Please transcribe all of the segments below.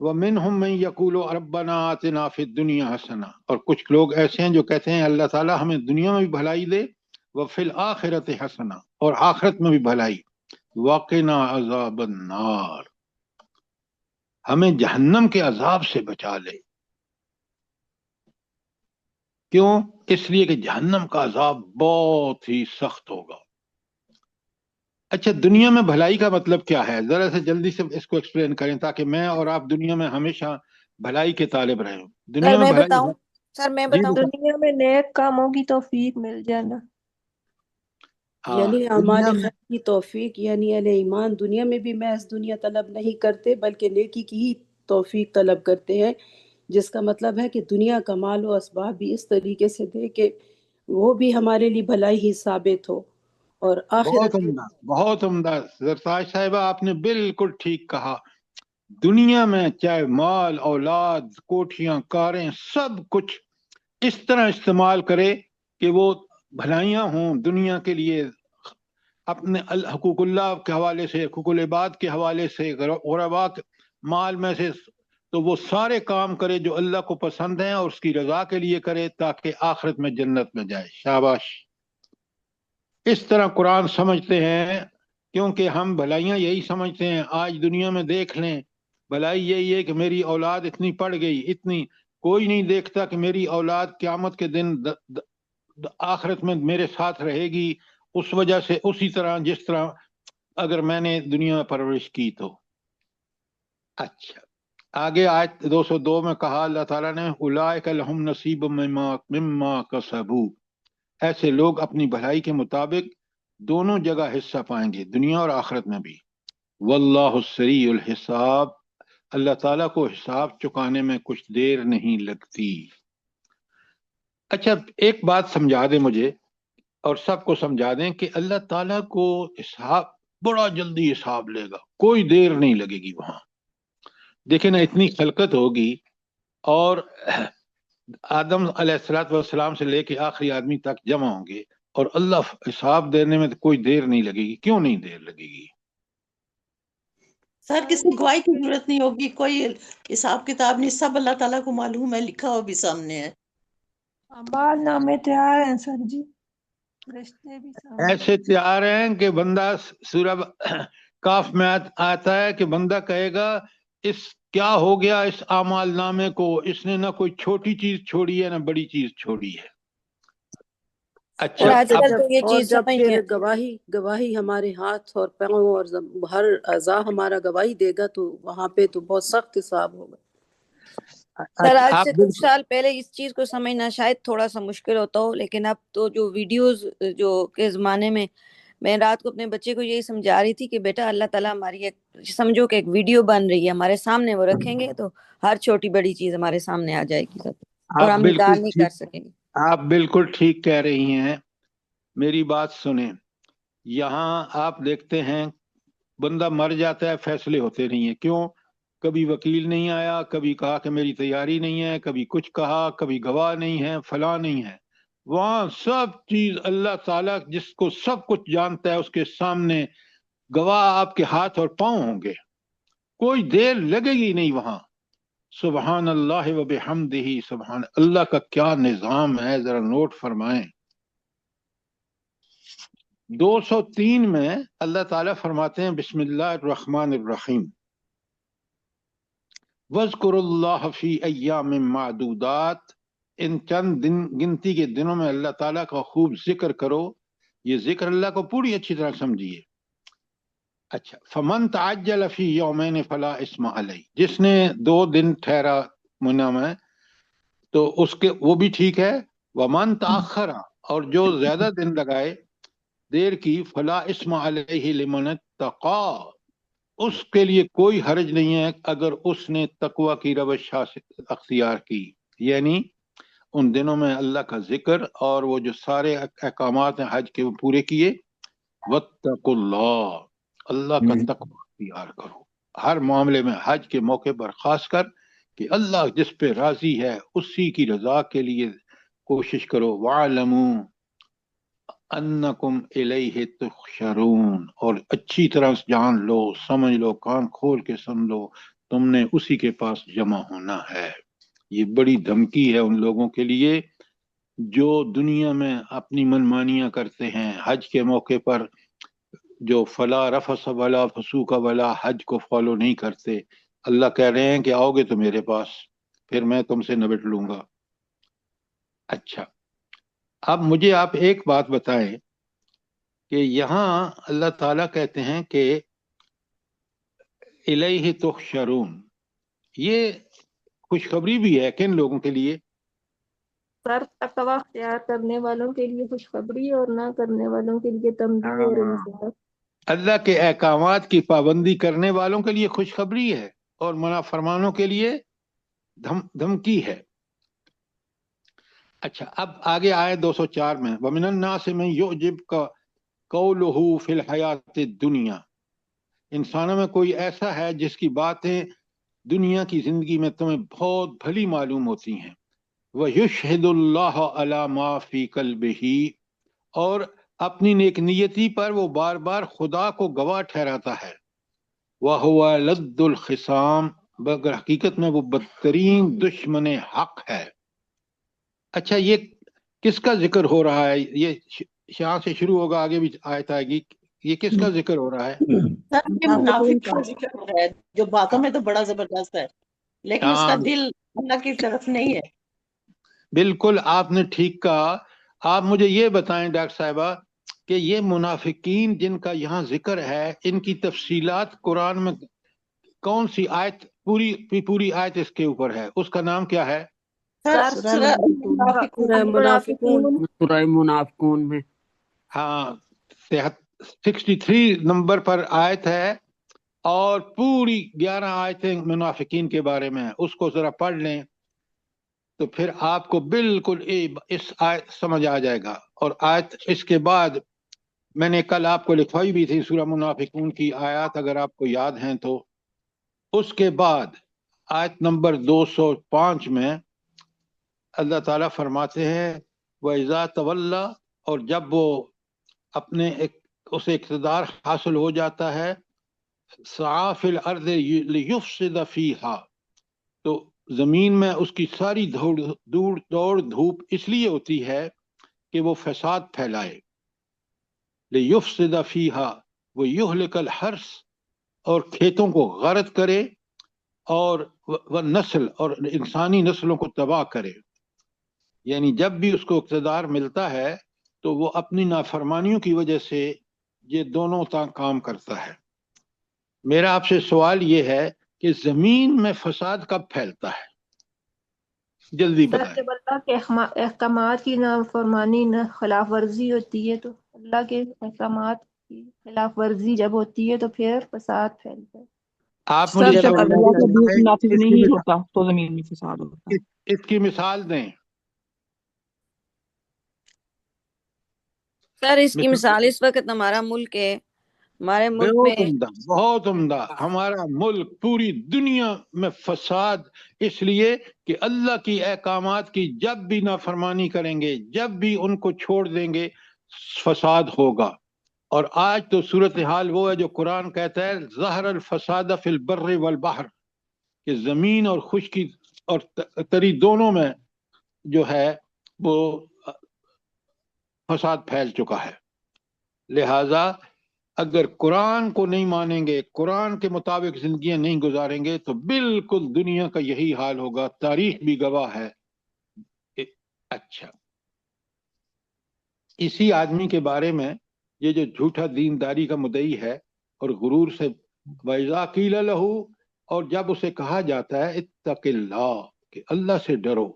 وَمِنْهُمْ مَنْ يَقُولُ رَبَّنَا آتِنَا فِي الدُّنْيَا حَسَنَةً، اور کچھ لوگ ایسے ہیں جو کہتے ہیں اللہ تعالیٰ ہمیں دنیا میں بھی بھلائی دے، وَفِي الْآخِرَةِ حَسَنَةً، اور آخرت میں بھی بھلائی، وَقِنَا عَذَابَ النَّارِ، ہمیں جہنم کے عذاب سے بچا لے۔ کیوں؟ اس لیے کہ جہنم کا عذاب بہت ہی سخت ہوگا۔ اچھا، دنیا میں بھلائی کا مطلب کیا ہے؟ ذرا سے جلدی سے اس کو ایکسپلین کریں تاکہ میں اور آپ دنیا میں ہمیشہ بھلائی کے طالب رہیں۔ سر دنیا میں میں بھلائی بتاؤں ہے؟ سر میں جی بتاؤں دنیا میں نیک کاموں کی توفیق مل جانا، ہاں، یعنی اعمال دنیا میں خیر کی توفیق، یعنی اہل ایمان دنیا میں بھی محض دنیا طلب نہیں کرتے بلکہ نیکی کی ہی توفیق طلب کرتے ہیں، جس کا مطلب ہے کہ دنیا کا مال و اسباب بھی اس طریقے سے دے کہ وہ بھی ہمارے لیے بھلائی ہی ثابت ہو، اور بہت آخرت میں عمدہ، بہت عمدہ زرتاج صاحبہ، آپ نے بالکل ٹھیک کہا۔ دنیا میں چاہے مال، اولاد، کوٹھیاں، کاریں، سب کچھ اس طرح استعمال کرے کہ وہ بھلائیاں ہوں دنیا کے لیے، اپنے حقوق اللہ کے حوالے سے، حقوق العباد کے حوالے سے، غربا کے مال میں سے، تو وہ سارے کام کرے جو اللہ کو پسند ہیں اور اس کی رضا کے لیے کرے تاکہ آخرت میں جنت میں جائے۔ شاباش، اس طرح قرآن سمجھتے ہیں، کیونکہ ہم بھلائیاں یہی سمجھتے ہیں۔ آج دنیا میں دیکھ لیں، بھلائی یہی ہے کہ میری اولاد اتنی پڑھ گئی، اتنی، کوئی نہیں دیکھتا کہ میری اولاد قیامت کے دن آخرت میں میرے ساتھ رہے گی، اس وجہ سے اسی طرح جس طرح اگر میں نے دنیا میں پرورش کی تو۔ اچھا، آگے آیت 202 میں کہا اللہ تعالیٰ نے اولئک لہم نصیب مما کسبوا، ایسے لوگ اپنی بھلائی کے مطابق دونوں جگہ حصہ پائیں گے، دنیا اور آخرت میں بھی۔ واللہ سریع الحساب، اللہ تعالیٰ کو حساب چکانے میں کچھ دیر نہیں لگتی۔ اچھا، ایک بات سمجھا دیں مجھے اور سب کو سمجھا دیں کہ اللہ تعالیٰ کو حساب بڑا جلدی حساب لے گا، کوئی دیر نہیں لگے گی وہاں۔ دیکھیں نا، اتنی خلقت ہوگی اور آدم علیہ السلام سے لے کے آخری آدمی تک جمع ہوں گے، اور اللہ حساب دینے میں تو کوئی دیر نہیں لگے گی۔ کیوں نہیں دیر لگے گی؟ سر کسی گواہی کی ضرورت نہیں ہوگی، کوئی حساب کتاب نہیں، سب اللہ تعالیٰ کو معلوم ہے، لکھا ہوا بھی سامنے ہے۔ اعمال نامے تیار ہیں سر جی، رشتے بھی سامنے ایسے تیار ہیں کہ بندہ سورہ کاف میں آتا ہے کہ بندہ کہے گا اس کیا ہو گیا اس اعمال نامے کو، اس نے نہ کوئی چھوٹی چیز چھوڑی ہے نہ بڑی چیز چھوڑی ہے۔ اور اچھا، آج اب کل تو یہ اور چیز جب سمجھ پھر گئے۔ گواہی ہمارے ہاتھ اور پاؤں اور ہر اعضاء ہمارا گواہی دے گا، تو وہاں پہ تو بہت سخت حساب ہوگا۔ سر اچھا، آج آپ سے کچھ سال پہلے اس چیز کو سمجھنا شاید تھوڑا سا مشکل ہوتا ہو، لیکن اب تو جو ویڈیوز جو کے زمانے میں رات کو اپنے بچے کو یہی سمجھا رہی تھی کہ بیٹا اللہ تعالیٰ ہماری ایک، سمجھو کہ ایک ویڈیو بن رہی ہے ہمارے سامنے، وہ رکھیں گے تو ہر چھوٹی بڑی چیز ہمارے سامنے آ جائے گی سب، اور آپ ہم بالکل انکار نہیں ٹھیک، کر سکیں گے۔ آپ بالکل ٹھیک کہہ رہی ہیں۔ میری بات سنیں، یہاں آپ دیکھتے ہیں بندہ مر جاتا ہے، فیصلے ہوتے نہیں ہیں۔ کیوں؟ کبھی وکیل نہیں آیا، کبھی کہا کہ میری تیاری نہیں ہے، کبھی کچھ کہا، کبھی گواہ نہیں ہے، فلاں نہیں ہے۔ وہاں سب چیز اللہ تعالیٰ جس کو سب کچھ جانتا ہے اس کے سامنے گواہ آپ کے ہاتھ اور پاؤں ہوں گے، کوئی دیر لگے گی نہیں وہاں۔ سبحان اللہ و بحمدہ، سبحان اللہ کا کیا نظام ہے، ذرا نوٹ فرمائیں۔ 203 میں اللہ تعالیٰ فرماتے ہیں بسم اللہ الرحمن الرحیم، وَاذْكُرُوا اللَّهَ فِي أَيَّامٍ مَّعْدُودَاتٍ، ان چند دن گنتی کے دنوں میں اللہ تعالیٰ کا خوب ذکر کرو۔ یہ ذکر اللہ کو پوری اچھی طرح سمجھیے۔ اچھا، فَمَن تَعَجَّلَ فِي يَوْمَيْنِ فَلَا إِثْمَ عَلَيْهِ، جس نے 2 دن ٹھہرا مہینہ میں تو اس کے وہ بھی ٹھیک ہے۔ وَمَن تَأَخَّرَ، اور جو زیادہ دن لگائے، دیر کی، فلا اسم علیہ لمن اتقى، اس کے لیے کوئی حرج نہیں ہے اگر اس نے تقوی کی روش اختیار کی، یعنی ان دنوں میں اللہ کا ذکر اور وہ جو سارے احکامات ہیں حج کے وہ پورے کیے۔ واتقوا اللہ، اللہ کا تقوی اختیار کرو ہر معاملے میں، حج کے موقع پر خاص کر کہ اللہ جس پہ راضی ہے اسی کی رضا کے لیے کوشش کرو۔ وَاعْلَمُوا انکم الیہ تحشرون، اور اچھی طرح جان لو، سمجھ لو، کان کھول کے سن لو، تم نے اسی کے پاس جمع ہونا ہے۔ یہ بڑی دھمکی ہے ان لوگوں کے لیے جو دنیا میں اپنی منمانیاں کرتے ہیں۔ حج کے موقع پر جو فلا رفث ولا فسوق ولا حج کو فالو نہیں کرتے، اللہ کہہ رہے ہیں کہ آؤ گے تو میرے پاس، پھر میں تم سے نبٹ لوں گا۔ اچھا، اب مجھے آپ ایک بات بتائیں کہ یہاں اللہ تعالیٰ کہتے ہیں کہ الیہ تحشرون، یہ خوشخبری بھی ہے کن لوگوں کے لیے؟ سر تقوی اختیار کرنے والوں کے لیے خوشخبری اور نہ کرنے والوں کے لیے تنبیہ اور انذار۔ اللہ کے احکامات کی پابندی کرنے والوں کے لیے خوشخبری ہے اور منافرمانوں کے لیے دھمکی ہے۔ اچھا، اب آگے آئے 204 میں وَمِنَ النَّاسِ مَن يُعْجِبْكَ قَوْلُهُ فِي الْحَيَاةِ الدُّنْيَا، انسانوں میں کوئی ایسا ہے جس کی باتیں دنیا کی زندگی میں تمہیں بہت بھلی معلوم ہوتی ہیں، وَيُشْهِدُ اللَّهَ عَلَى مَا فِي قَلْبِهِ، اور اپنی نیک نیتی پر وہ بار بار خدا کو گواہ ٹھہراتا ہے، وَهُوَ لَدُّ الْخِصَامِ، مگر حقیقت میں وہ بدترین دشمن حق ہے۔ اچھا، یہ کس کا ذکر ہو رہا ہے؟ یہ یہاں سے شروع ہوگا، آگے بھی آیت آئے گی، یہ کس کا ذکر ہو رہا ہے؟ سر یہ منافق کا ذکر ہو رہا ہے جو باتوں میں تو بڑا زبردست ہے لیکن اس کا دل اللہ کی طرف نہیں ہے۔ بالکل آپ نے ٹھیک کہا۔ آپ مجھے یہ بتائیں ڈاکٹر صاحبہ کہ یہ منافقین جن کا یہاں ذکر ہے، ان کی تفصیلات قرآن میں کون سی آیت، پوری آیت اس کے اوپر ہے، اس کا نام کیا ہے؟ سر سورہ منافقون، سورہ منافقون میں ہاں 63 نمبر پر آیت ہے، اور پوری 11 آیتیں منافقین کے بارے میں ہیں۔ اس کو ذرا پڑھ لیں تو پھر آپ کو بالکل اس آیت سمجھ آ جائے گا۔ اور آیت اس کے بعد میں نے کل آپ کو لکھوائی بھی تھی سورہ منافقون کی آیات، اگر آپ کو یاد ہیں تو۔ اس کے بعد آیت نمبر 205 میں اللہ تعالیٰ فرماتے ہیں وَإِذَا تَوَلَّى، اور جب وہ اپنے اسے اقتدار حاصل ہو جاتا ہے، سعى فی الارض لیفسد فیہا، تو زمین میں اس کی ساری دوڑ دھوپ اس لیے ہوتی ہے کہ وہ فساد پھیلائے، لیفسد فیہا ویہلک الحرث، اور کھیتوں کو غارت کرے، اور نسل اور انسانی نسلوں کو تباہ کرے۔ یعنی جب بھی اس کو اقتدار ملتا ہے تو وہ اپنی نافرمانیوں کی وجہ سے یہ دونوں کام کرتا ہے۔ میرا آپ سے سوال یہ ہے کہ زمین میں فساد کب پھیلتا ہے؟ جلدی سر بتائیں۔ جب اللہ کے احکامات کی نافرمانی خلاف ورزی ہوتی ہے، تو اللہ کے احکامات کی خلاف ورزی جب ہوتی ہے تو پھر فساد پھیلتا ہے۔ آپ مجھے جب سوال اللہ کا دین بتائیں، نافذ نہیں ہوتا تو زمین میں فساد ہوتا ہے۔ اس کی مثال دیں۔ سر اس کی مثال اس وقت ہمارا ملک ہے، ہمارے ملک میں بہت عمدہ، بہت عمدہ۔ ہمارا ملک، پوری دنیا میں فساد اس لیے کہ اللہ کی احکامات کی جب بھی نافرمانی کریں گے، جب بھی ان کو چھوڑ دیں گے، فساد ہوگا۔ اور آج تو صورتحال وہ ہے جو قرآن کہتا ہے ظہر الفساد فی البر والبحر، کہ زمین اور خشکی اور تری دونوں میں جو ہے وہ فساد پھیل چکا ہے۔ لہذا اگر قرآن کو نہیں مانیں گے، قرآن کے مطابق زندگیاں نہیں گزاریں گے تو بالکل دنیا کا یہی حال ہوگا، تاریخ بھی گواہ ہے۔ اچھا، اسی آدمی کے بارے میں یہ جو جھوٹا دینداری کا مدعی ہے اور غرور سے وَإِذَا قِيلَ لَهُ، اور جب اسے کہا جاتا ہے اتق اللہ، کہ اللہ سے ڈرو،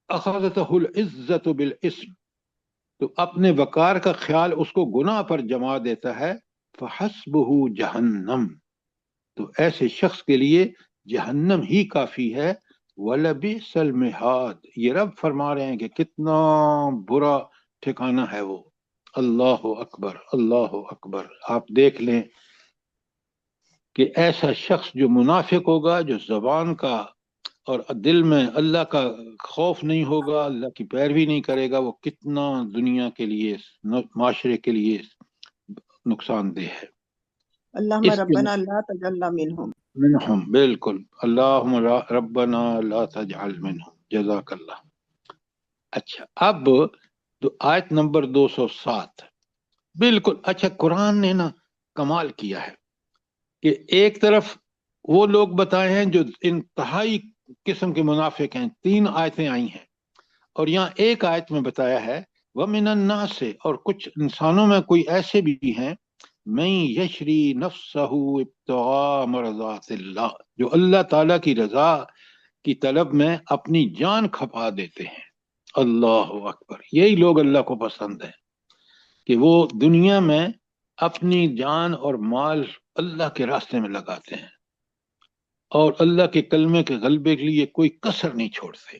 أَخَذَتْهُ الْعِزَّةُ بِالْإِثْمِ، تو اپنے وقار کا خیال اس کو گناہ پر جما دیتا ہے، فَحَسْبُهُ جہنم، تو ایسے شخص کے لیے جہنم ہی کافی ہے، وَلَبِئْسَ الْمِہَادُ، یہ رب فرما رہے ہیں کہ کتنا برا ٹھکانہ ہے وہ۔ اللہ اکبر، اللہ اکبر۔ آپ دیکھ لیں کہ ایسا شخص جو منافق ہوگا، جو زبان کا اور دل میں اللہ کا خوف نہیں ہوگا، اللہ کی پیروی نہیں کرے گا، وہ کتنا دنیا کے لیے، معاشرے کے لیے نقصان دہ ہے۔ اللہم اس کے ربنا لا تجعلنا منہم۔ منہم، بالکل، اللہم ربنا لا تجعل منہم، جزاک اللہ۔ اچھا، اب آیت نمبر 207، بالکل۔ اچھا، قرآن نے نا کمال کیا ہے کہ ایک طرف وہ لوگ بتائے ہیں جو انتہائی قسم کے منافق ہیں، 3 آیتیں آئی ہیں، اور یہاں ایک آیت میں بتایا ہے وَمِنَ النَّاسِ، اور کچھ انسانوں میں کوئی ایسے بھی ہیں مَن یشری نفسہ ابتغاء مرضات اللہ، جو اللہ تعالیٰ کی رضا کی طلب میں اپنی جان کھپا دیتے ہیں۔ اللہ اکبر، یہی لوگ اللہ کو پسند ہیں کہ وہ دنیا میں اپنی جان اور مال اللہ کے راستے میں لگاتے ہیں، اور اللہ کے کلمے کے غلبے کے لیے کوئی کسر نہیں چھوڑتے،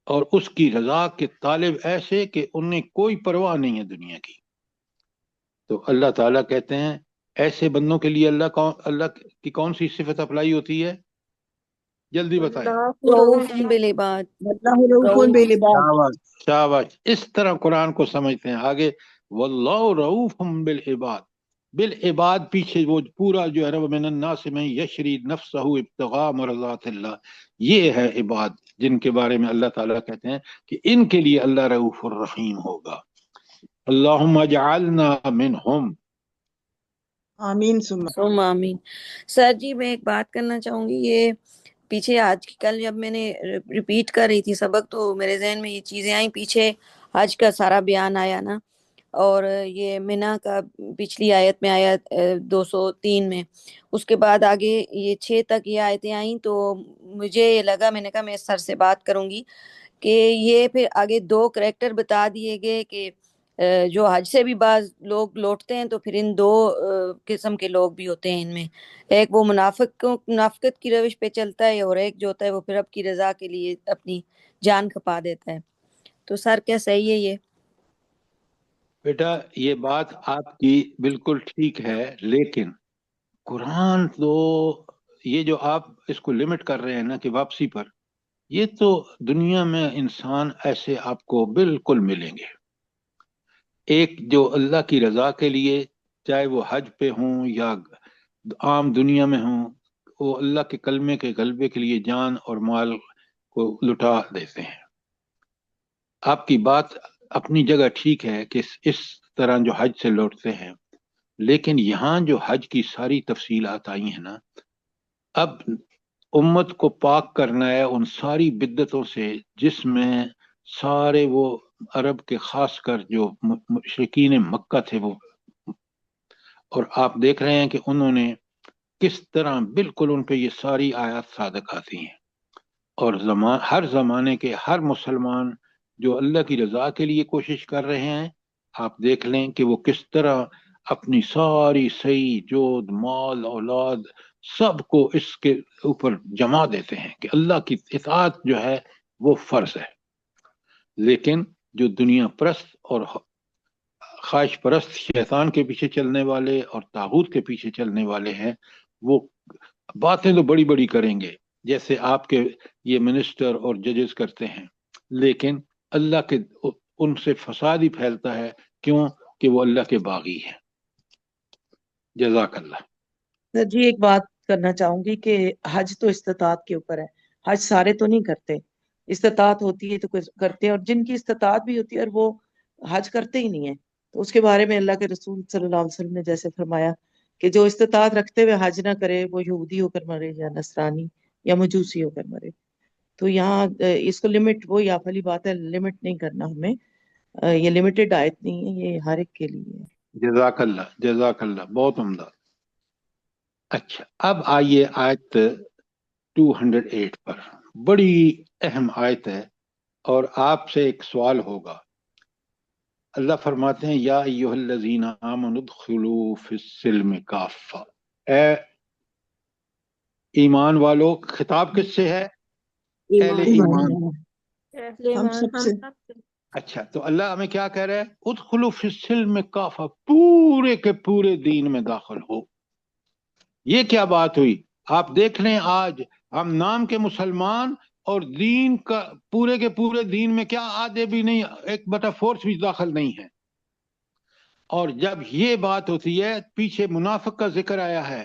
اور اس کی رضا کے طالب ایسے کہ انہیں کوئی پرواہ نہیں ہے دنیا کی۔ تو اللہ تعالیٰ کہتے ہیں ایسے بندوں کے لیے اللہ کی کون سی صفت اپلائی ہوتی ہے؟ جلدی بتائیں۔ رؤوف بالعباد، اللہ رؤوف رؤوف بالعباد۔ شاباش شاباش، اس طرح قرآن کو سمجھتے ہیں۔ آگے واللہ رؤوف بالعباد، بالعباد پیچھے وہ پورا جو ہے نا ومن الناس من یشری نفسہ ابتغاء مرضات اللہ، یہ ہے عباد جن کے بارے میں اللہ تعالیٰ کہتے ہیں کہ ان کے لیے اللہ رؤوف الرحیم ہوگا۔ اللہم اجعلنا منہم۔ آمین ثم ثم آمین۔ سر جی میں ایک بات کرنا چاہوں گی، یہ پیچھے آج کل جب میں نے ریپیٹ کر رہی تھی سبق تو میرے ذہن میں یہ چیزیں آئیں، پیچھے حج کا سارا بیان آیا نا، اور یہ منا کا پچھلی آیت میں آیا 203 میں، اس کے بعد آگے یہ 6 تک یہ آیتیں آئیں، تو مجھے یہ لگا، میں نے کہا میں سر سے بات کروں گی کہ یہ پھر آگے 2 کریکٹر بتا دیے گئے کہ جو حج سے بھی بعض لوگ لوٹتے ہیں، تو پھر ان 2 قسم کے لوگ بھی ہوتے ہیں ان میں، ایک وہ منافقت کی روش پہ چلتا ہے، اور ایک جو ہوتا ہے وہ پھر رب کی رضا کے لیے اپنی جان کھپا دیتا ہے۔ تو سر کیا صحیح ہے یہ؟ بیٹا یہ بات آپ کی بالکل ٹھیک ہے، لیکن قرآن تو یہ جو آپ اس کو لمٹ کر رہے ہیں نا کہ واپسی پر، یہ تو دنیا میں انسان ایسے آپ کو بالکل ملیں گے، ایک جو اللہ کی رضا کے لیے چاہے وہ حج پہ ہوں یا عام دنیا میں ہوں، وہ اللہ کے کلمے کے غلبے کے لیے جان اور مال کو لٹا دیتے ہیں۔ آپ کی بات اپنی جگہ ٹھیک ہے کہ اس طرح جو حج سے لوٹتے ہیں، لیکن یہاں جو حج کی ساری تفصیلات آئی ہیں نا، اب امت کو پاک کرنا ہے ان ساری بدعتوں سے جس میں سارے وہ عرب کے خاص کر جو مشرکین مکہ تھے وہ، اور آپ دیکھ رہے ہیں کہ انہوں نے کس طرح بالکل ان پہ یہ ساری آیات صادق آتی ہیں، اور ہر زمانے کے ہر مسلمان جو اللہ کی رضا کے لیے کوشش کر رہے ہیں، آپ دیکھ لیں کہ وہ کس طرح اپنی ساری صحیح جود مال اولاد سب کو اس کے اوپر جما دیتے ہیں کہ اللہ کی اطاعت جو ہے وہ فرض ہے۔ لیکن جو دنیا پرست اور خواہش پرست شیطان کے پیچھے چلنے والے اور طاغوت کے پیچھے چلنے والے ہیں، وہ باتیں تو بڑی بڑی کریں گے جیسے آپ کے یہ منسٹر اور ججز کرتے ہیں، لیکن اللہ کے ان سے فساد ہی پھیلتا ہے، کیوں کہ وہ اللہ کے باغی ہیں۔ جزاک اللہ۔ سر جی ایک بات کرنا چاہوں گی کہ حج تو استطاعت کے اوپر ہے، حج سارے تو نہیں کرتے، استطاعت ہوتی ہے تو کرتے ہیں، اور جن کی استطاعت بھی ہوتی ہے اور وہ حج کرتے ہی نہیں ہیں، تو اس کے بارے میں اللہ کے رسول صلی اللہ علیہ وسلم نے جیسے فرمایا کہ جو استطاعت رکھتے ہوئے حج نہ کرے وہ یہودی ہو کر مرے یا نصرانی یا مجوسی ہو کر مرے۔ تو یہاں اس کو لمٹ، وہ یا والی بات ہے، لمٹ نہیں کرنا ہمیں، یہ لمیٹڈ آیت نہیں ہے، یہ ہر ایک کے لیے ہے۔ جزاک اللہ، جزاک اللہ، بہت عمدہ۔ اچھا، اب آئیے آیت 208 پر، بڑی اہم آیت ہے، اور آپ سے ایک سوال ہوگا۔ اللہ فرماتے ہیں یا ایھا الذین آمنوا ادخلوا فی السلم کافہ، اے ایمان والو، خطاب کس سے ہے؟ اہل ایمان۔ ہم سب سے اچھا، تو اللہ ہمیں کیا کہہ رہا ہے؟ ادخلوا فی السلم کافہ، پورے کے پورے دین میں داخل ہو۔ یہ کیا بات ہوئی؟ آپ دیکھ لیں آج ہم نام کے مسلمان اور دین کا پورے کے پورے دین میں کیا آدھے بھی نہیں، 1/4 بھی داخل نہیں ہے۔ اور جب یہ بات ہوتی ہے، پیچھے منافق کا ذکر آیا ہے،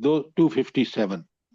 257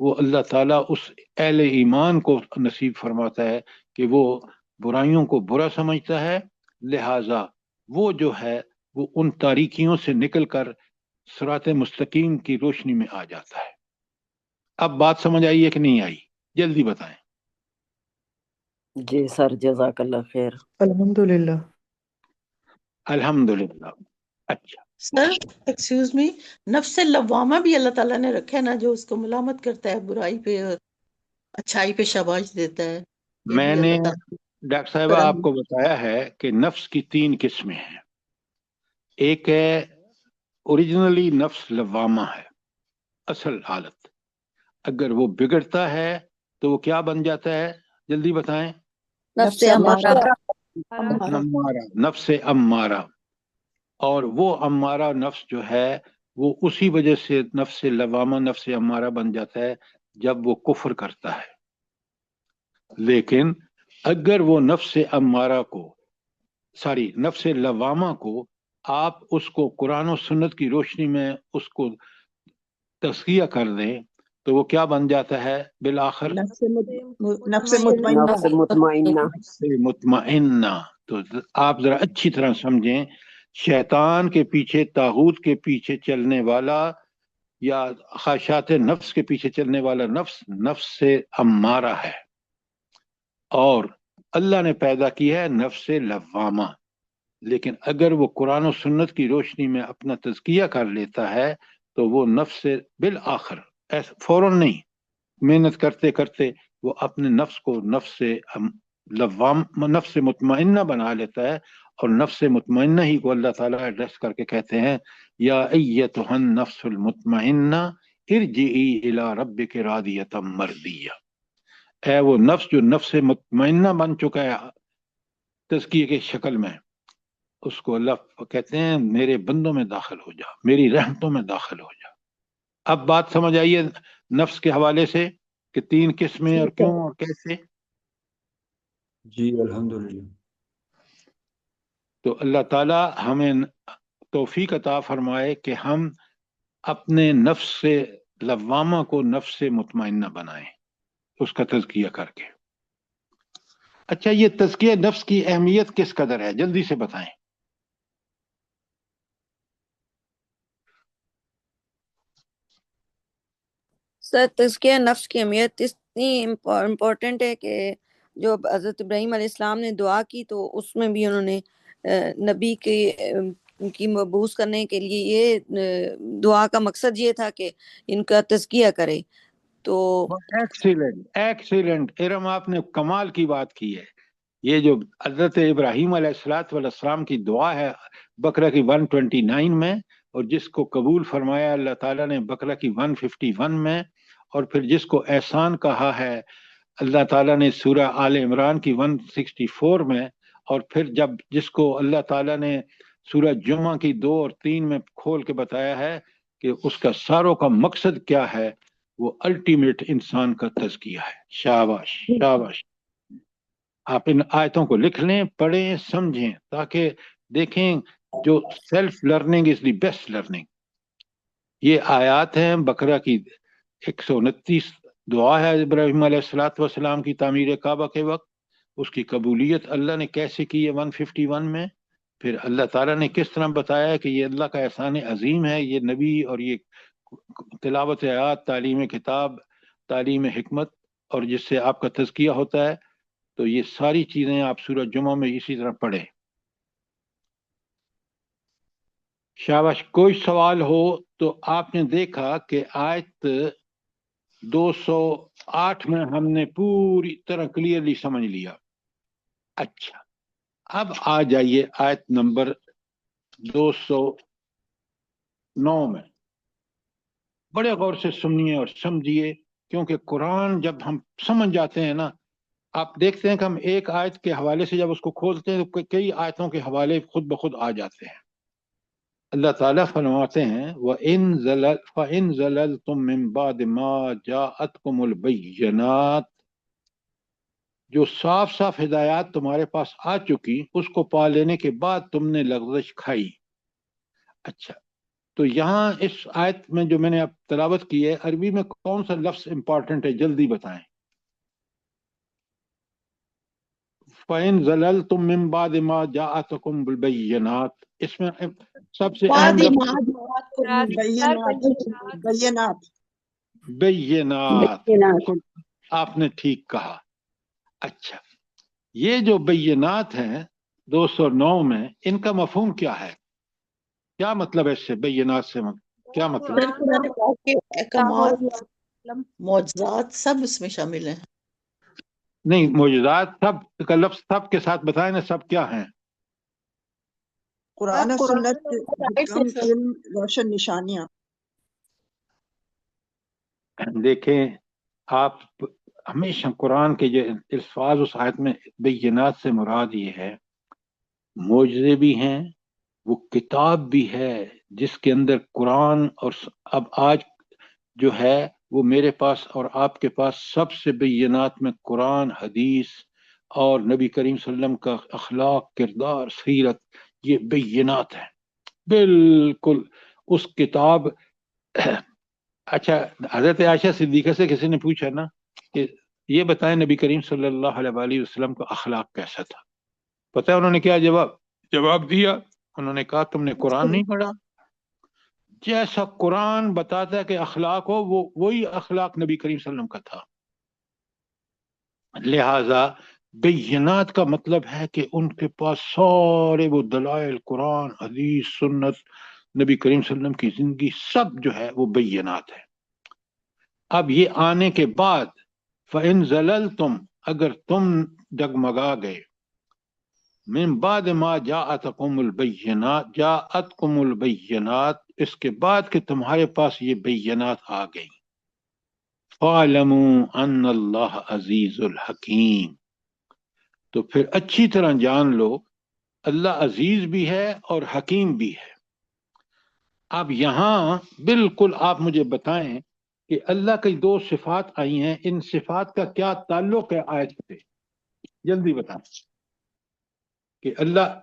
وہ اللہ تعالیٰ اس اہل ایمان کو نصیب فرماتا ہے کہ وہ برائیوں کو برا سمجھتا ہے، لہذا وہ جو ہے وہ ان تاریکیوں سے نکل کر صراط مستقیم کی روشنی میں آ جاتا ہے۔ اب بات سمجھ آئی ہے کہ نہیں آئی؟ جلدی بتائیں۔ جی سر، جزاک اللہ خیر۔ الحمدللہ۔ الحمدللہ۔ اچھا، سر ایکسکیوز می، نفس لوامہ بھی اللہ تعالیٰ نے رکھا ہے نا، جو اس کو ملامت کرتا ہے برائی پہ اور اچھائی پہ شاباش دیتا ہے، یہ میں بھی نے اللہ تعالیٰ ڈاکٹر صاحبہ کرم آپ کو بتایا ہے کہ نفس کی 3 قسمیں ہیں۔ ایک ہے اوریجنلی نفس لوامہ ہے، اصل حالت، اگر وہ بگڑتا ہے تو وہ کیا بن جاتا ہے؟ جلدی بتائیں۔ نفس امارہ۔ امارہ، نفس امارہ۔ اور وہ امارہ نفس جو ہے وہ اسی وجہ سے نفس لوامہ، نفس امارہ بن جاتا ہے جب وہ کفر کرتا ہے۔ لیکن اگر وہ نفس امارہ کو نفس لوامہ کو آپ اس کو قرآن و سنت کی روشنی میں اس کو تزکیہ کر دیں تو وہ کیا بن جاتا ہے بالآخر؟ نفس مطمئنہ۔ نفس مطمئنہ۔ نفس مطمئنہ۔ تو آپ ذرا اچھی طرح سمجھیں، شیطان کے پیچھے، طاغوت کے پیچھے چلنے والا یا خواہشات نفس کے پیچھے چلنے والا نفس نفس سے امارہ ہے، اور اللہ نے پیدا کیا ہے نفس لوامہ۔ لیکن اگر وہ قرآن و سنت کی روشنی میں اپنا تزکیہ کر لیتا ہے تو وہ نفس بالآخر، فوراً نہیں، محنت کرتے کرتے وہ اپنے نفس کو نفس مطمئنہ بنا لیتا ہے، اور نفس مطمئنہ ہی کو اللہ تعالیٰ ایڈریس کر کے کہتے ہیں یا ایتھا النفس المطمئنہ ارجعی الی ربک راضیۃ مرضیہ۔ اے وہ نفس جو نفس مطمئنہ بن چکا ہے تزکیے کے شکل میں، اس کو اللہ کہتے ہیں میرے بندوں میں داخل ہو جا، میری رحمتوں میں داخل ہو جا۔ اب بات سمجھ آئیے نفس کے حوالے سے کہ 3 قسمیں اور کیوں اور کیسے؟ جی الحمدللہ۔ تو اللہ تعالی ہمیں توفیق عطا فرمائے کہ ہم اپنے نفس سے لوامہ کو نفس سے مطمئنہ بنائیں، اس کا تزکیہ کر کے۔ اچھا، یہ تزکیہ نفس کی اہمیت کس قدر ہے؟ جلدی سے بتائیں۔ سر تزکیہ نفس کی اہمیت اتنی امپورٹنٹ ہے کہ جو حضرت ابراہیم علیہ السلام نے دعا کی تو اس میں بھی انہوں نے نبی کی مبعوث کرنے کے لیے یہ دعا کا مقصد یہ تھا کہ ان کا تزکیہ کرے۔ تو ایکسیلنٹ ارم، آپ نے کمال کی بات کی ہے۔ یہ جو حضرت ابراہیم علیہ السلام کی دعا ہے بقرہ کی 129 میں، اور جس کو قبول فرمایا اللہ تعالیٰ نے بقرہ کی 151 میں، اور پھر جس کو احسان کہا ہے اللہ تعالیٰ نے سورہ آل عمران کی 164 میں، اور پھر جب جس کو اللہ تعالیٰ نے سورہ جمعہ کی 2 اور 3 میں کھول کے بتایا ہے کہ اس کا ساروں کا مقصد کیا ہے، وہ الٹیمیٹ انسان کا تزکیہ ہے۔ شاباش شاباش۔ آپ ان آیتوں کو لکھ لیں، پڑھیں، سمجھیں، تاکہ دیکھیں جو self learning is the best learning. یہ آیات ہیں بقرہ کی 129 دعا ہے ابراہیم علیہ السلام کی تعمیر کعبہ کے وقت، اس کی قبولیت اللہ نے کیسے کی ہے 151 میں، پھر اللہ تعالیٰ نے کس طرح بتایا کہ یہ اللہ کا احسان عظیم ہے، یہ نبی اور یہ تلاوت آیات، تعلیم کتاب، تعلیم حکمت، اور جس سے آپ کا تزکیہ ہوتا ہے۔ تو یہ ساری چیزیں آپ سورہ جمعہ میں اسی طرح پڑھیں۔ شاباش۔ کوئی سوال ہو تو آپ نے دیکھا کہ آیت 208 میں ہم نے پوری طرح کلیئرلی سمجھ لیا۔ اچھا، اب آ جائیے آیت نمبر 209 میں۔ بڑے غور سے سنیے اور سمجھیے، کیونکہ قرآن جب ہم سمجھ جاتے ہیں نا، آپ دیکھتے ہیں کہ ہم ایک آیت کے حوالے سے جب اس کو کھولتے ہیں تو کئی آیتوں کے حوالے خود بخود آ جاتے ہیں۔ اللہ تعالیٰ فرماتے ہیں فَإِن زَلَلْتُم مِّن بَعْدِ مَا جَاءَتْكُمُ الْبَيِّنَاتُ، جو صاف صاف ہدایات تمہارے پاس آ چکی، اس کو پا لینے کے بعد تم نے لغزش کھائی۔ اچھا، تو یہاں اس آیت میں جو میں نے اب تلاوت کی ہے، عربی میں کون سا لفظ امپورٹنٹ ہے؟ جلدی بتائیں. فَإِن زَلَلْتُم مِّن بَعْدِ مَا جَاءَتْكُم بِالْبَيِّنَاتِ، اس میں سب سے اہم لفظ بینات. بینات. بالکل آپ نے ٹھیک کہا. اچھا، یہ جو بینات ہیں 209 میں، ان کا مفہوم کیا ہے؟ کیا مطلب ہے اس سے؟ بینات سے کیا مطلب ہے؟ قرآن پاک کے احکامات، معجزات سب اس میں شامل ہیں. نہیں، معجزات سب کا لفظ سب کے ساتھ بتائیں نا، سب کیا ہیں؟ قرآن و سنت حکم، علم، روشن نشانیاں. دیکھیں آپ، ہمیشہ قرآن کے جو الفاظ اس آیت میں بینات سے مراد یہ ہے، معجزے بھی ہیں، وہ کتاب بھی ہے جس کے اندر قرآن، اور اب آج جو ہے وہ میرے پاس اور آپ کے پاس سب سے بینات میں قرآن، حدیث اور نبی کریم صلی اللہ علیہ وسلم کا اخلاق، کردار، سیرت، یہ بینات ہیں بالکل. اس کتاب اچھا، حضرت عائشہ صدیقہ سے کسی نے پوچھا نا کہ یہ بتائیں نبی کریم صلی اللہ علیہ وآلہ وسلم کا اخلاق کیسا تھا؟ پتہ ہے انہوں نے کیا جواب دیا؟ انہوں نے کہا تم نے قرآن نہیں پڑھا؟ جیسا قرآن بتاتا ہے کہ اخلاق ہو، وہ وہی اخلاق نبی کریم صلی اللہ علیہ وسلم کا تھا. لہذا بینات کا مطلب ہے کہ ان کے پاس سارے وہ دلائل، قرآن، حدیث، سنت، نبی کریم صلی اللہ علیہ وسلم کی زندگی، سب جو ہے وہ بینات ہے. اب یہ آنے کے بعد فَإِن زَلَلْتُمْ، اگر تم ڈگمگا گئے، من بعد ما جاءتکم البینات، جاءتکم البینات، اس کے بعد کہ تمہارے پاس یہ بینات آ گئی، فَاعْلَمُوا أَنَّ اللَّهَ عَزِيزُ الْحَكِيمُ، تو پھر اچھی طرح جان لو اللہ عزیز بھی ہے اور حکیم بھی ہے. اب یہاں بالکل آپ مجھے بتائیں کہ اللہ کی دو صفات آئی ہیں، ان صفات کا کیا تعلق ہے آیت سے؟ جلدی بتائیں. کہ اللہ،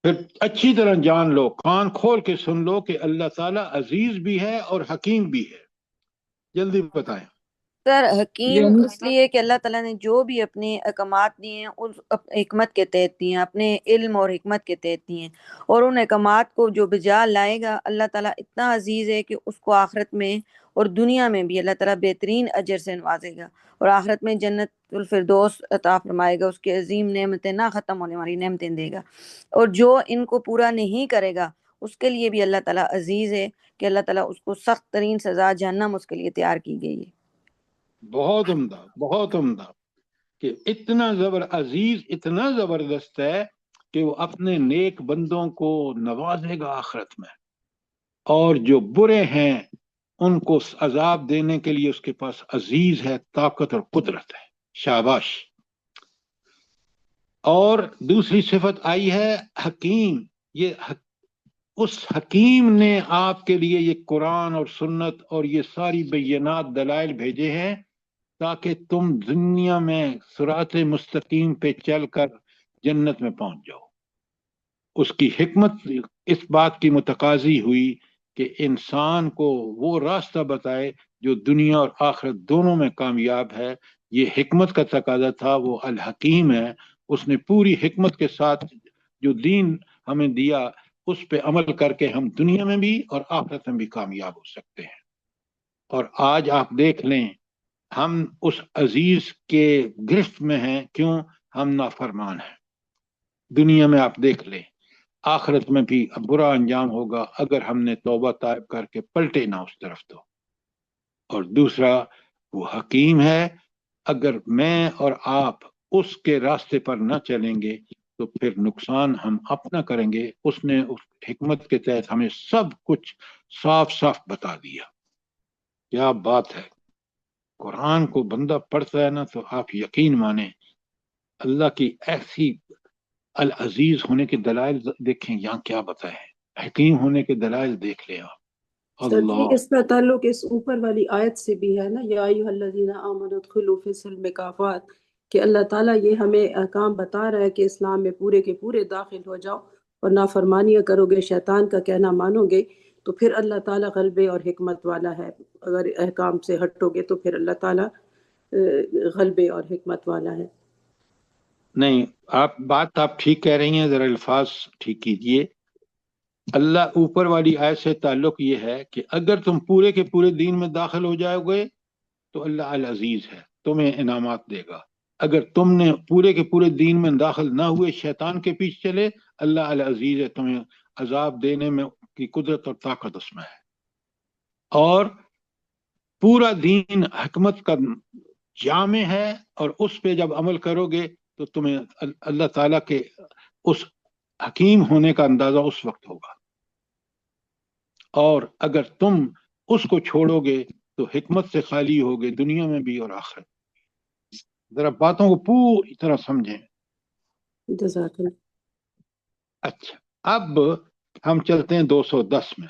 پھر اچھی طرح جان لو، کان کھول کے سن لو کہ اللہ تعالیٰ عزیز بھی ہے اور حکیم بھی ہے. جلدی بتائیں. سر حکیم اس لیے کہ اللہ تعالیٰ نے جو بھی اپنے احکامات دیے ہیں اس حکمت کے تحت دیے ہیں، اپنے علم اور حکمت کے تحت دیے ہیں، اور ان احکامات کو جو بجا لائے گا، اللہ تعالیٰ اتنا عزیز ہے کہ اس کو آخرت میں اور دنیا میں بھی اللہ تعالیٰ بہترین اجر سے نوازے گا، اور آخرت میں جنت الفردوس عطا فرمائے گا، اس کے عظیم نعمتیں، نہ ختم ہونے والی نعمتیں دے گا. اور جو ان کو پورا نہیں کرے گا اس کے لیے بھی اللہ تعالیٰ عزیز ہے کہ اللہ تعالیٰ اس کو سخت ترین سزا جہنم اس کے لیے تیار کی گئی ہے. بہت عمدہ، بہت عمدہ، کہ اتنا عزیز، اتنا زبردست ہے کہ وہ اپنے نیک بندوں کو نوازے گا آخرت میں، اور جو برے ہیں ان کو عذاب دینے کے لیے اس کے پاس عزیز ہے، طاقت اور قدرت ہے. شاباش. اور دوسری صفت آئی ہے حکیم. یہ اس حکیم نے آپ کے لیے یہ قرآن اور سنت اور یہ ساری بینات، دلائل بھیجے ہیں تاکہ تم دنیا میں صراط مستقیم پہ چل کر جنت میں پہنچ جاؤ. اس کی حکمت اس بات کی متقاضی ہوئی کہ انسان کو وہ راستہ بتائے جو دنیا اور آخرت دونوں میں کامیاب ہے. یہ حکمت کا تقاضا تھا. وہ الحکیم ہے، اس نے پوری حکمت کے ساتھ جو دین ہمیں دیا اس پہ عمل کر کے ہم دنیا میں بھی اور آخرت میں بھی کامیاب ہو سکتے ہیں. اور آج آپ دیکھ لیں ہم اس عزیز کے گرفت میں ہیں. کیوں؟ ہم نافرمان ہیں. دنیا میں آپ دیکھ لیں، آخرت میں بھی برا انجام ہوگا اگر ہم نے توبہ طائب کر کے پلٹے نہ اس طرف. تو اور دوسرا وہ حکیم ہے. اگر میں اور آپ اس کے راستے پر نہ چلیں گے تو پھر نقصان ہم اپنا کریں گے. اس نے اس حکمت کے تحت ہمیں سب کچھ صاف صاف بتا دیا. کیا بات ہے. قرآن کو بندہ پڑھتا ہے نا تو آپ یقین مانیں اللہ کی ایسی العزیز ہونے کے دلائل دیکھیں. یہاں کیا بتائے، حکیم ہونے کے دلائل دیکھ لیں آپ. سر جی اللہ، اس کا تعلق اس اوپر والی آیت سے بھی ہے نا، یا ایھا الذین آمنوا ادخلوا فی السلم کافۃ، کہ اللہ تعالیٰ یہ ہمیں احکام بتا رہا ہے کہ اسلام میں پورے کے پورے داخل ہو جاؤ اور نافرمانیاں کرو گے، شیطان کا کہنا مانو گے تو پھر اللہ تعالیٰ غلبے اور حکمت والا ہے. اگر احکام سے ہٹو گے تو پھر اللہ تعالیٰ غلبے اور حکمت والا ہے. نہیں، آپ ٹھیک کہہ رہی ہیں، ذرا الفاظ ٹھیک کیجئے. اللہ اوپر والی آیت سے تعلق یہ ہے کہ اگر تم پورے کے پورے دین میں داخل ہو جاؤ گے تو اللہ العزیز ہے، تمہیں انعامات دے گا. اگر تم نے پورے کے پورے دین میں داخل نہ ہوئے، شیطان کے پیچھے چلے، اللہ العزیز ہے، تمہیں عذاب دینے میں کی قدرت اور طاقت اس میں ہے. اور پورا دین حکمت کا جامع ہے، اور اس پہ جب عمل کرو گے تو تمہیں اللہ تعالیٰ کے اس حکیم ہونے کا اندازہ اس وقت ہوگا. اور اگر تم اس کو چھوڑو گے تو حکمت سے خالی ہوگے دنیا میں بھی اور آخرت. ذرا باتوں کو پوری طرح سمجھیں. جزاک اللہ. اچھا، اب ہم چلتے ہیں 210 میں.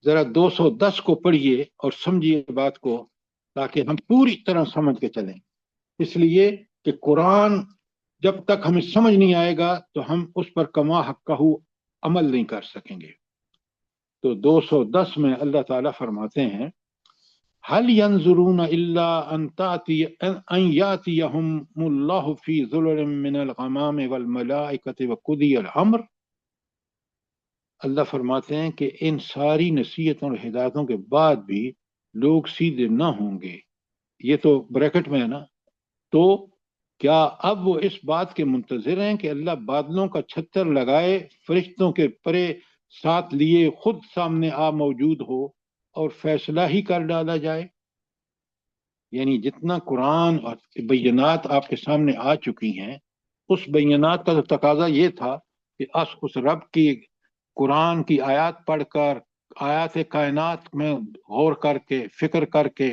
ذرا 210 کو پڑھیے اور سمجھیے بات کو، تاکہ ہم پوری طرح سمجھ کے چلیں. اس لیے کہ قرآن جب تک ہمیں سمجھ نہیں آئے گا تو ہم اس پر کما حقہ عمل نہیں کر سکیں گے. تو 210 میں اللہ تعالیٰ فرماتے ہیں هل ينظرون الا ان ياتيهم الله في ظلل من الغمام والملائكة وقضي الامر. اللہ فرماتے ہیں کہ ان ساری نصیحتوں اور ہدایتوں کے بعد بھی لوگ سیدھے نہ ہوں گے. یہ تو بریکٹ میں ہے نا. تو کیا اب وہ اس بات کے منتظر ہیں کہ اللہ بادلوں کا چھتر لگائے، فرشتوں کے پرے ساتھ لیے خود سامنے موجود ہو اور فیصلہ ہی کر ڈالا جائے؟ یعنی جتنا قرآن اور بینات آپ کے سامنے آ چکی ہیں، اس بینات کا تو تقاضا یہ تھا کہ اس رب کی قرآن کی آیات پڑھ کر، آیات کائنات میں غور کر کے، فکر کر کے،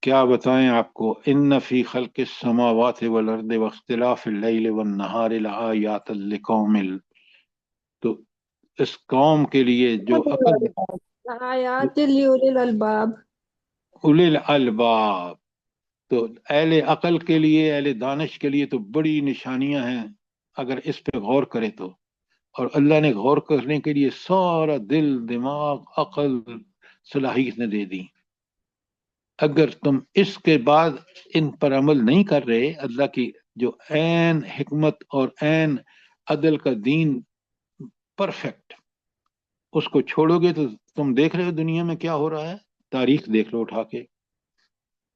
کیا بتائیں آپ کو، ان فی خلق السماوات والارض واختلاف اللیل والنہار لآیات لقوم، تو اس قوم کے لیے جو عقل، آیات لیولی الالباب، اولی الالباب، تو اہل عقل کے لیے، اہل دانش کے لیے تو بڑی نشانیاں ہیں اگر اس پہ غور کرے تو. اور اللہ نے غور کرنے کے لیے سارا دل، دماغ، عقل، صلاحیتیں دے دی. اگر تم اس کے بعد ان پر عمل نہیں کر رہے، اللہ کی جو عین حکمت اور عین عدل کا دین پرفیکٹ، اس کو چھوڑو گے تو تم دیکھ رہے ہو دنیا میں کیا ہو رہا ہے، تاریخ دیکھ لو اٹھا کے.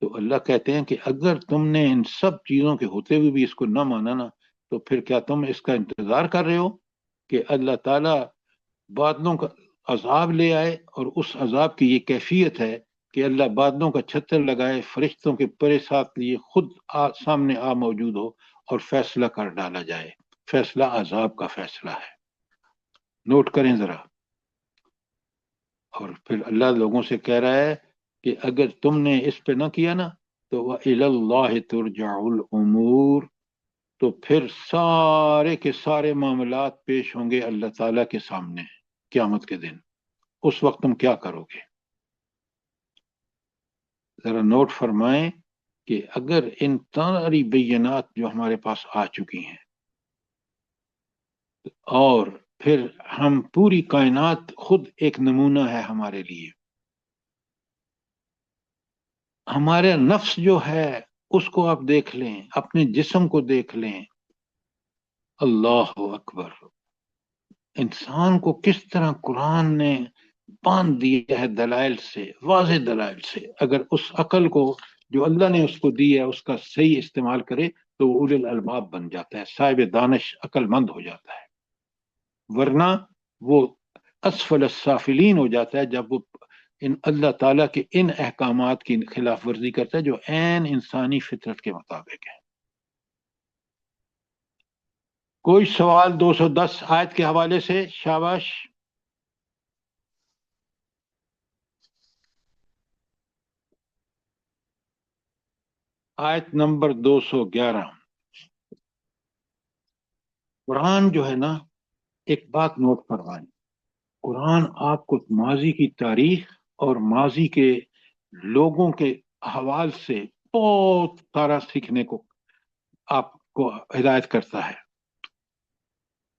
تو اللہ کہتے ہیں کہ اگر تم نے ان سب چیزوں کے ہوتے ہوئے بھی اس کو نہ مانا نا، تو پھر کیا تم اس کا انتظار کر رہے ہو کہ اللہ تعالیٰ بادلوں کا عذاب لے آئے؟ اور اس عذاب کی یہ کیفیت ہے کہ اللہ بادلوں کا چھتر لگائے، فرشتوں کے پرے ساتھ لیے خود سامنے موجود ہو اور فیصلہ کر ڈالا جائے. فیصلہ عذاب کا فیصلہ ہے، نوٹ کریں ذرا. اور پھر اللہ لوگوں سے کہہ رہا ہے کہ اگر تم نے اس پہ نہ کیا نا تو وَإِلَى اللَّهِ تُرْجَعُ الْأُمُورُ، تو پھر سارے کے سارے معاملات پیش ہوں گے اللہ تعالیٰ کے سامنے قیامت کے دن. اس وقت تم کیا کرو گے؟ ذرا نوٹ فرمائیں کہ اگر ان ساری بینات جو ہمارے پاس آ چکی ہیں، اور پھر ہم پوری کائنات خود ایک نمونہ ہے ہمارے لیے، ہمارے نفس جو ہے اس کو آپ دیکھ لیں، اپنے جسم کو دیکھ لیں. اللہ اکبر، انسان کو کس طرح قرآن نے باندھ دیا ہے دلائل سے، واضح دلائل سے. اگر اس عقل کو جو اللہ نے اس کو دی ہے اس کا صحیح استعمال کرے تو وہ اولی الالباب بن جاتا ہے، صاحب دانش، عقل مند ہو جاتا ہے. ورنہ وہ اسفل السافلین ہو جاتا ہے جب وہ ان اللہ تعالیٰ کے ان احکامات کی خلاف ورزی کرتا ہے جو عین انسانی فطرت کے مطابق ہے. کوئی سوال 210 آیت کے حوالے سے؟ شاباش. آیت نمبر 211. قرآن جو ہے نا، ایک بات نوٹ فرمائیں، قرآن آپ کو ماضی کی تاریخ اور ماضی کے لوگوں کے احوال سے بہت سارا سیکھنے کو آپ کو ہدایت کرتا ہے.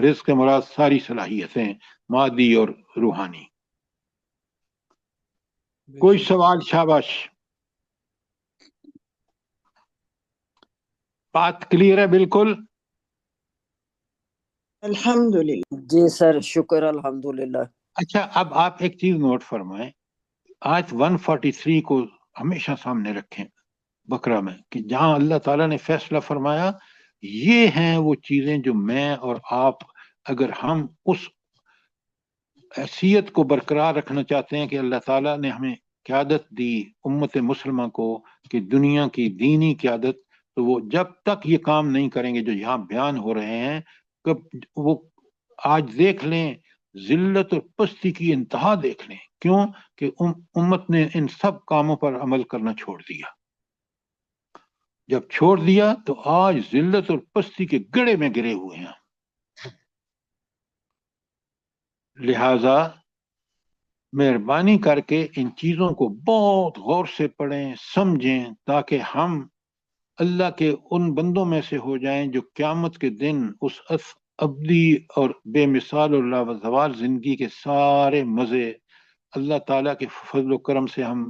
رزق کے مراد ساری صلاحیتیں مادی اور روحانی. کوئی سوال؟ شاباش. بات کلیئر ہے بالکل؟ الحمدللہ. جی سر شکر الحمدللہ. اچھا اب آپ ایک چیز نوٹ فرمائیں، آیت 143 کو ہمیشہ سامنے رکھیں بقرہ میں، کہ جہاں اللہ تعالیٰ نے فیصلہ فرمایا یہ ہیں وہ چیزیں جو میں اور آپ، اگر ہم اس حیثیت کو برقرار رکھنا چاہتے ہیں کہ اللہ تعالیٰ نے ہمیں قیادت دی امت مسلمہ کو کہ دنیا کی دینی قیادت، تو وہ جب تک یہ کام نہیں کریں گے جو یہاں بیان ہو رہے ہیں، وہ آج دیکھ لیں ذلت اور پستی کی انتہا دیکھ لیں. کیوں کہ امت نے ان سب کاموں پر عمل کرنا چھوڑ دیا. جب چھوڑ دیا تو آج ذلت اور پستی کے گڑھے میں گرے ہوئے ہیں. لہذا مہربانی کر کے ان چیزوں کو بہت غور سے پڑھیں، سمجھیں، تاکہ ہم اللہ کے ان بندوں میں سے ہو جائیں جو قیامت کے دن اس ابدی اور بے مثال اور لازوال زندگی کے سارے مزے اللہ تعالیٰ کے فضل و کرم سے ہم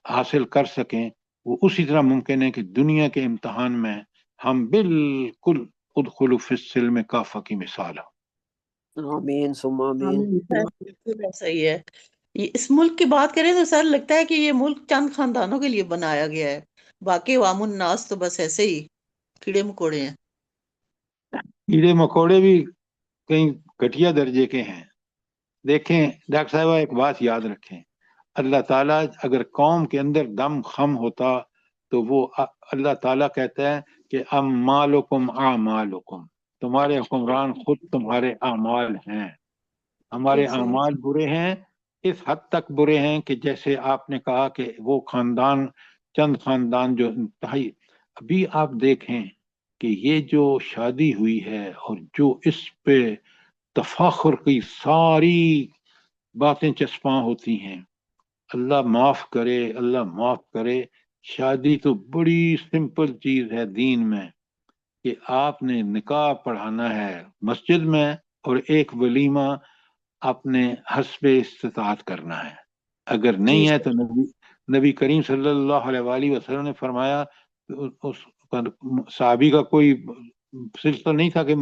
حاصل کر سکیں. وہ اسی طرح ممکن ہے کہ دنیا کے امتحان میں ہم بالکل ادخلوا فی السلم کافہ کی مثال ہے. آمین ثم آمین. بالکل ایسا ہی ہے. اس ملک کی بات کریں تو سر لگتا ہے کہ یہ ملک چند خاندانوں کے لیے بنایا گیا ہے، باقی عوام الناس تو بس ایسے ہی کیڑے مکوڑے ہیں. کیڑے مکوڑے بھی کہیں گھٹیا درجے کے ہیں. دیکھیں ڈاکٹر صاحبہ ایک بات یاد رکھیں، اللہ تعالیٰ اگر قوم کے اندر دم خم ہوتا تو وہ اللہ تعالیٰ کہتا ہے کہ امالکم اعمالکم، تمہارے حکمران خود تمہارے اعمال ہیں. ہمارے اعمال برے ہیں، اس حد تک برے ہیں کہ جیسے آپ نے کہا کہ وہ خاندان، چند خاندان جو انتہائی، ابھی آپ دیکھیں کہ یہ جو شادی ہوئی ہے اور جو اس پہ تفاخر کی ساری باتیں چسپاں ہوتی ہیں، اللہ معاف کرے، اللہ معاف کرے. شادی تو بڑی سمپل چیز ہے دین میں، کہ آپ نے نکاح پڑھانا ہے مسجد میں اور ایک ولیمہ اپنے حسب استطاعت کرنا ہے. اگر نہیں ہے تو نبی کریم صلی اللہ علیہ وآلہ وسلم نے فرمایا، اس صحابی کا کوئی سلسلہ نہیں تھا کہ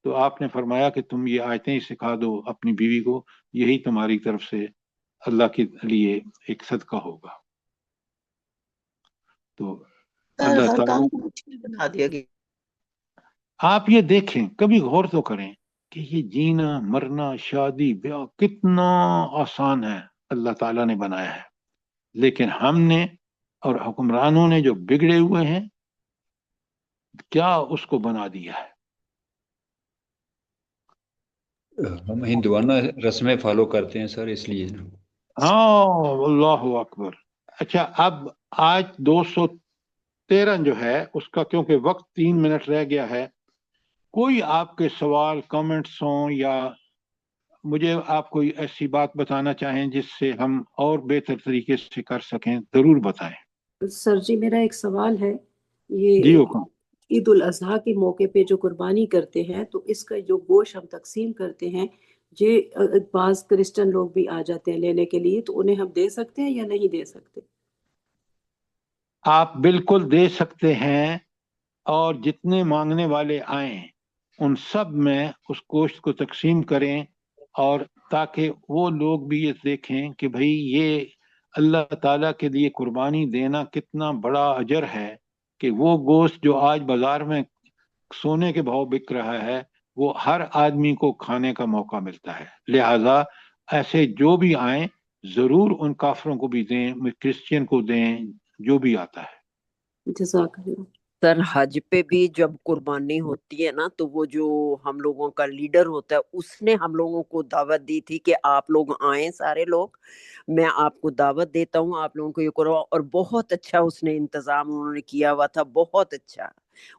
تو آپ نے فرمایا کہ تم یہ آیتیں سکھا دو اپنی بیوی کو، یہی تمہاری طرف سے اللہ کے لیے ایک صدقہ ہوگا. تو اللہ ہر تعالیٰ کام کو مشکل بنا دیا گیا. آپ یہ دیکھیں، کبھی غور تو کریں کہ یہ جینا مرنا شادی بیاہ کتنا آسان ہے، اللہ تعالیٰ نے بنایا ہے. لیکن ہم نے اور حکمرانوں نے جو بگڑے ہوئے ہیں کیا اس کو بنا دیا ہے. ہم ہندوانہ رسمیں فالو کرتے ہیں سر، اس لیے. ہاں اللہ اکبر. اچھا اب آج 213 جو ہے اس کا کیونکہ وقت 3 منٹ رہ گیا ہے، کوئی آپ کے سوال کامنٹس ہوں یا مجھے آپ کوئی ایسی بات بتانا چاہیں جس سے ہم اور بہتر طریقے سے کر سکیں، ضرور بتائیں. سر جی میرا ایک سوال ہے، جی یہ حکم. عید الاضحیٰ کے موقع پہ جو قربانی کرتے ہیں تو اس کا جو گوشت ہم تقسیم کرتے ہیں، یہ بعض کرسچن لوگ بھی آ جاتے ہیں لینے کے لیے، تو انہیں ہم دے سکتے ہیں یا نہیں دے سکتے؟ آپ بالکل دے سکتے ہیں، اور جتنے مانگنے والے آئیں ان سب میں اس گوشت کو تقسیم کریں، اور تاکہ وہ لوگ بھی یہ دیکھیں کہ بھئی یہ اللہ تعالیٰ کے لیے قربانی دینا کتنا بڑا اجر ہے، کہ وہ گوشت جو آج بازار میں سونے کے بھاؤ بک رہا ہے وہ ہر آدمی کو کھانے کا موقع ملتا ہے. لہذا ایسے جو بھی آئیں ضرور ان کافروں کو بھی دیں، کرسچین کو دیں، جو بھی آتا ہے. جزاک اللہ. سر حج پہ بھی جب قربانی ہوتی ہے نا تو وہ جو ہم لوگوں کا لیڈر ہوتا ہے اس نے ہم لوگوں کو دعوت دی تھی کہ آپ لوگ آئیں، سارے لوگ، میں آپ کو دعوت دیتا ہوں، آپ لوگوں کو یہ کرو. اور بہت اچھا اس نے انتظام انہوں نے کیا ہوا تھا، بہت اچھا.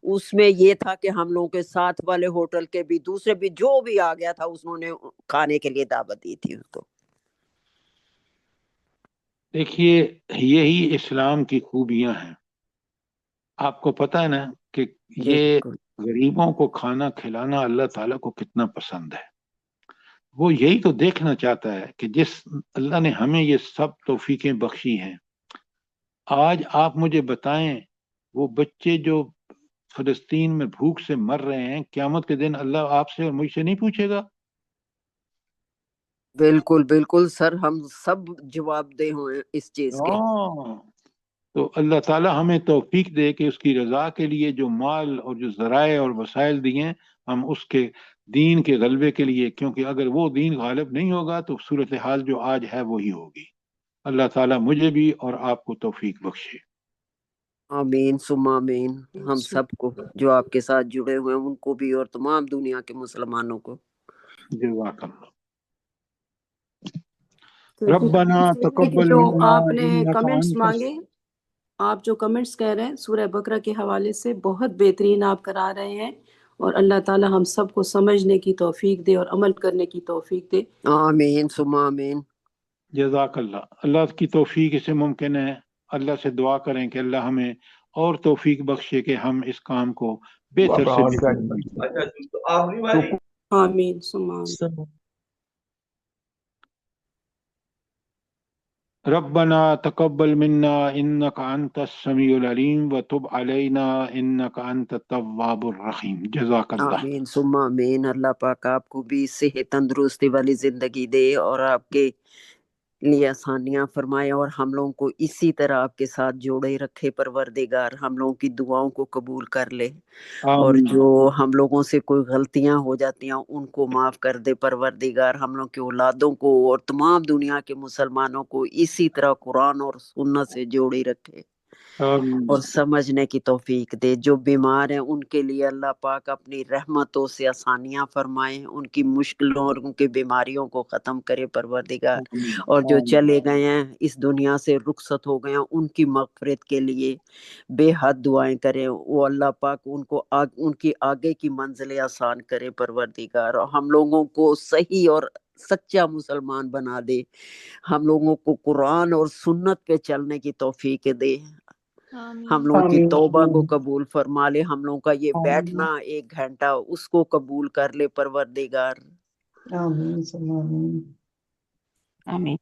اس میں یہ تھا کہ ہم لوگوں کے ساتھ والے ہوٹل کے بھی دوسرے بھی جو بھی آ گیا تھا انہوں نے کھانے کے لیے دعوت دی تھی ان کو. دیکھیے یہی اسلام کی خوبیاں ہیں. آپ کو پتہ ہے نا کہ یہ غریبوں کو کھانا کھلانا اللہ تعالیٰ کو کتنا پسند ہے. وہ یہی تو دیکھنا چاہتا ہے کہ جس اللہ نے ہمیں یہ سب توفیقیں بخشی ہیں، آج آپ مجھے بتائیں وہ بچے جو فلسطین میں بھوک سے مر رہے ہیں، قیامت کے دن اللہ آپ سے اور مجھ سے نہیں پوچھے گا؟ بالکل بالکل سر، ہم سب جواب دہ ہوئے اس چیز کے. تو اللہ تعالیٰ ہمیں توفیق دے کہ اس کی رضا کے لیے جو مال اور جو ذرائع اور وسائل دیے ہم اس کے دین کے غلبے کے لیے، کیونکہ اگر وہ دین غالب نہیں ہوگا تو صورتحال جو آج ہے وہی ہوگی. اللہ تعالیٰ مجھے بھی اور آپ کو توفیق بخشے. آمین ثم آمین. ہم سب کو جو آپ کے ساتھ جڑے ہوئے ہیں ان کو بھی اور تمام دنیا کے مسلمانوں کو. جزاک اللہ. تو ربنا تقبل جو منا آپ نے انک کمنٹس انت. مانگے، آپ جو کمنٹس کہہ رہے ہیں سورہ بقرہ کے حوالے سے بہت بہترین آپ کرا رہے ہیں، اور اللہ تعالی ہم سب کو سمجھنے کی توفیق دے اور عمل کرنے کی توفیق دے. آمین ثم آمین. جزاک اللہ. اللہ کی توفیق اسے ممکن ہے. اللہ سے دعا کریں کہ اللہ ہمیں اور توفیق بخشے کہ ہم اس کام کو بہتر سے بہتر. آمین ثم آمین. ربنا تقبل منا انك انت السميع العليم وتب علينا انك انت التواب الرحيم. جزاک اللہ. آمین ثم آمین. اللہ پاک آپ کو بھی صحت تندرستی والی زندگی دے اور آپ کے لیے آسانیاں فرمائے اور ہم لوگوں کو اسی طرح آپ کے ساتھ جوڑے رکھے پروردگار. ہم لوگوں کی دعاؤں کو قبول کر لے اور جو ہم لوگوں سے کوئی غلطیاں ہو جاتی ہیں ان کو معاف کر دے پروردگار. ہم لوگ کے اولادوں کو اور تمام دنیا کے مسلمانوں کو اسی طرح قرآن اور سنت سے جوڑے رکھے اور سمجھنے کی توفیق دے. جو بیمار ہیں ان کے لیے اللہ پاک اپنی رحمتوں سے آسانیاں فرمائیں، ان کی مشکلوں اور ان کی بیماریوں کو ختم کرے پروردگار. اور جو چلے گئے ہیں اس دنیا سے رخصت ہو گئے ہیں ان کی مغفرت کے لیے بے حد دعائیں کریں. وہ اللہ پاک ان کو ان کی آگے کی منزلیں آسان کرے پروردگار، اور ہم لوگوں کو صحیح اور سچا مسلمان بنا دے. ہم لوگوں کو قرآن اور سنت پہ چلنے کی توفیق دے. ہم لوگوں کی توبہ کو قبول فرما لے. ہم لوگوں کا یہ بیٹھنا 1 گھنٹہ اس کو قبول کر لے پروردگار. آمین ثم آمین. آمین.